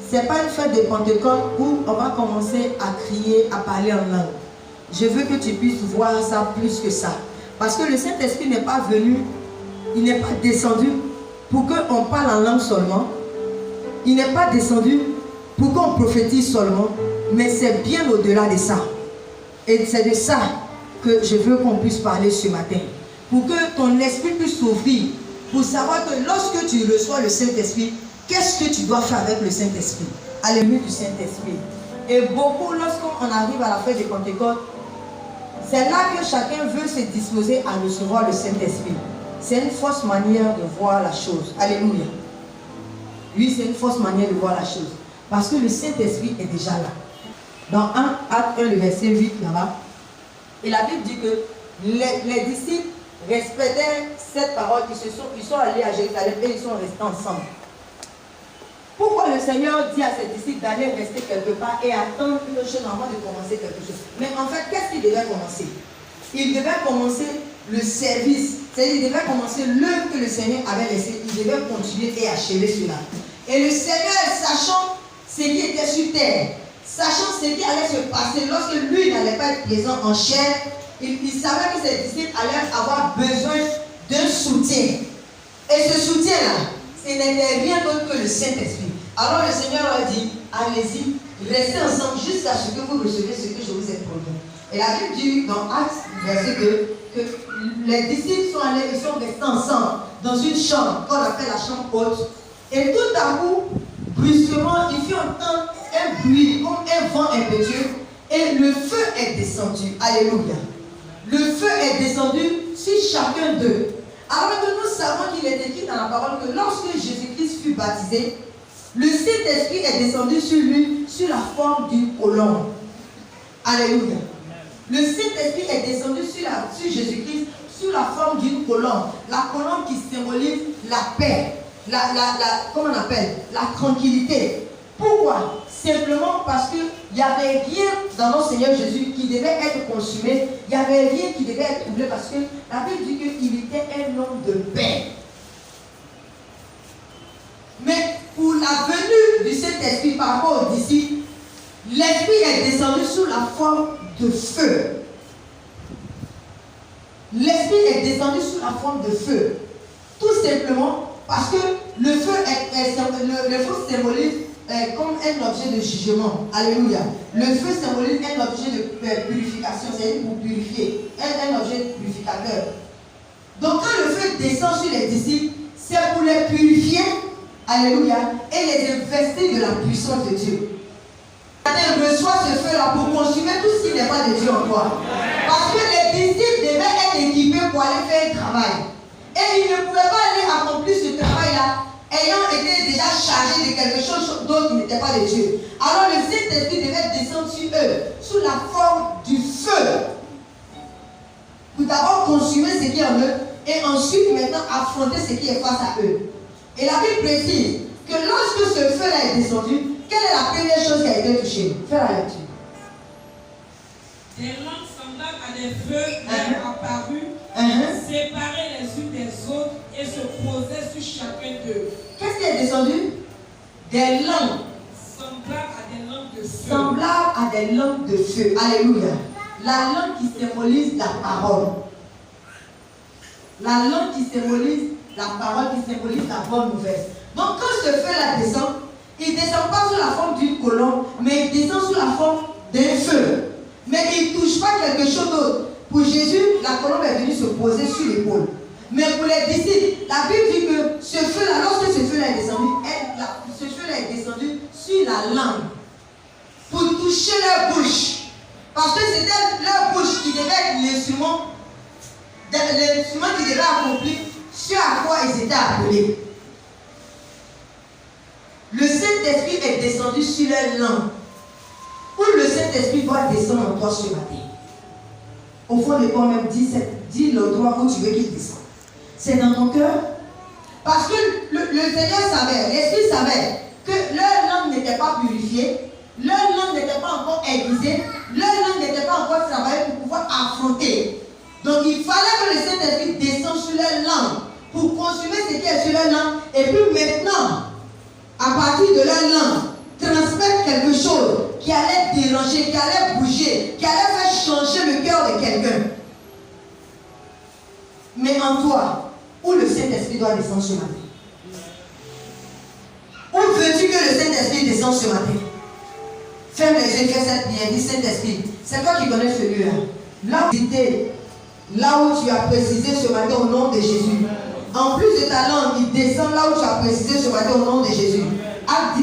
Ce n'est pas une fête de Pentecôte où on va commencer à crier, à parler en langue. Je veux que tu puisses voir ça plus que ça. Parce que le Saint-Esprit n'est pas venu, il n'est pas descendu pour qu'on parle en langue seulement. Il n'est pas descendu pour qu'on prophétise seulement. Mais c'est bien au-delà de ça. Et c'est de ça que je veux qu'on puisse parler ce matin. Pour que ton esprit puisse s'ouvrir. Pour savoir que lorsque tu reçois le Saint-Esprit, qu'est-ce que tu dois faire avec le Saint-Esprit? Alléluia du Saint-Esprit. Et beaucoup, lorsqu'on arrive à la fête de Pentecôte, c'est là que chacun veut se disposer à recevoir le Saint-Esprit. C'est une fausse manière de voir la chose. Alléluia. Oui, c'est une fausse manière de voir la chose. Parce que le Saint-Esprit est déjà là. Dans Acte 1, le verset 8, là-bas, et la Bible dit que les disciples respectaient cette parole. Ils sont allés à Jérusalem et ils sont restés ensemble. Pourquoi le Seigneur dit à ses disciples d'aller rester quelque part et attendre une chose avant de commencer quelque chose? Mais en fait, qu'est-ce qu'il devait commencer? Il devait commencer le service. C'est-à-dire, il devait commencer l'œuvre que le Seigneur avait laissée. Il devait continuer et achever cela. Et le Seigneur, sachant ce qui était sur terre, sachant ce qui allait se passer lorsque lui n'allait pas être présent en chair, il savait que ses disciples allaient avoir besoin d'un soutien. Et ce soutien-là, ce n'était rien d'autre que le Saint-Esprit. Alors le Seigneur leur dit, allez-y, restez ensemble jusqu'à ce que vous recevez ce que je vous ai promis. Et la Bible dit dans Actes, verset 2, que les disciples sont allés, ils sont restés ensemble dans une chambre qu'on appelle la chambre haute. Et tout à coup, brusquement, il fit entendre un bruit comme un vent impétueux et le feu est descendu. Alléluia. Le feu est descendu sur chacun d'eux. Alors que nous savons qu'il est écrit dans la parole que lorsque Jésus-Christ fut baptisé, le Saint-Esprit est descendu sur lui sous la forme d'une colombe. Alléluia. Le Saint-Esprit est descendu sur Jésus-Christ sous la forme d'une colombe. La colombe qui symbolise la paix, comment on appelle? La tranquillité. Pourquoi? Simplement parce qu'il n'y avait rien dans notre Seigneur Jésus qui devait être consumé. Il n'y avait rien qui devait être troublé parce que la Bible dit qu'il était un homme de paix. Mais pour la venue du Saint-Esprit par rapport aux disciples, l'Esprit est descendu sous la forme de feu. L'Esprit est descendu sous la forme de feu. Tout simplement parce que le feu symbolise comme un objet de jugement. Alléluia. Le feu symbolise un objet de purification. C'est pour purifier. Un objet purificateur. Donc quand le feu descend sur les disciples, c'est pour les purifier. Alléluia. Et les investir de la puissance de Dieu. Reçois ce feu-là pour consumer tout ce qui n'est pas de Dieu en toi. Parce que les disciples devaient être équipés pour aller faire un travail. Et ils ne pouvaient pas aller accomplir ce travail-là ayant été déjà chargés de quelque chose d'autre qui n'était pas de Dieu. Alors le Saint-Esprit devait descendre sur eux sous la forme du feu. Pour d'abord consumer ce qui est en eux et ensuite maintenant affronter ce qui est face à eux. Et la Bible précise que lorsque ce feu-là est descendu, quelle est la première chose qui a été touchée? Fais la lecture. Des langues semblables à des feux leur apparurent, séparées les unes des autres et se posaient sur chacun d'eux. Qu'est-ce qui est descendu? Des langues. Semblables à des langues de feu. Semblables à des langues de feu. Alléluia. La langue qui symbolise la parole. La langue qui symbolise la parole, qui symbolise la bonne nouvelle. Donc quand ce feu-là descend, il ne descend pas sous la forme d'une colombe, mais il descend sous la forme d'un feu. Mais il ne touche pas quelque chose d'autre. Pour Jésus, la colombe est venue se poser sur l'épaule. Mais pour les disciples, la Bible dit que ce feu-là, lorsque ce feu-là est descendu, ce feu-là est descendu sur la langue. Pour toucher leur bouche. Parce que c'était leur bouche qui devait être l'instrument qui devait accomplir ce à quoi ils étaient appelés. Le Saint-Esprit est descendu sur leur langue. Où le Saint-Esprit doit descendre en toi ce matin. Au fond de toi-même, dis l'endroit où tu veux qu'il descende. C'est dans ton cœur. Parce que le Seigneur savait, l'Esprit savait que leur langue n'était pas purifiée, leur langue n'était pas encore aiguisée, leur langue n'était pas encore travaillée pour pouvoir affronter. Donc il fallait que le Saint-Esprit descende sur leur langue pour consumer ce qui est sur leur langue. Et puis maintenant, à partir de leur langue, qui allait déranger, qui allait bouger, qui allait faire changer le cœur de quelqu'un. Mais en toi, où le Saint-Esprit doit descendre ce matin? Où veux-tu que le Saint-Esprit descende ce matin? Ferme les yeux, fais cette prière, dis Saint-Esprit, c'est toi qui connais celui-là. Là où tu as précisé ce matin au nom de Jésus. En plus de ta langue, il descend là où tu as précisé ce matin au nom de Jésus. Acte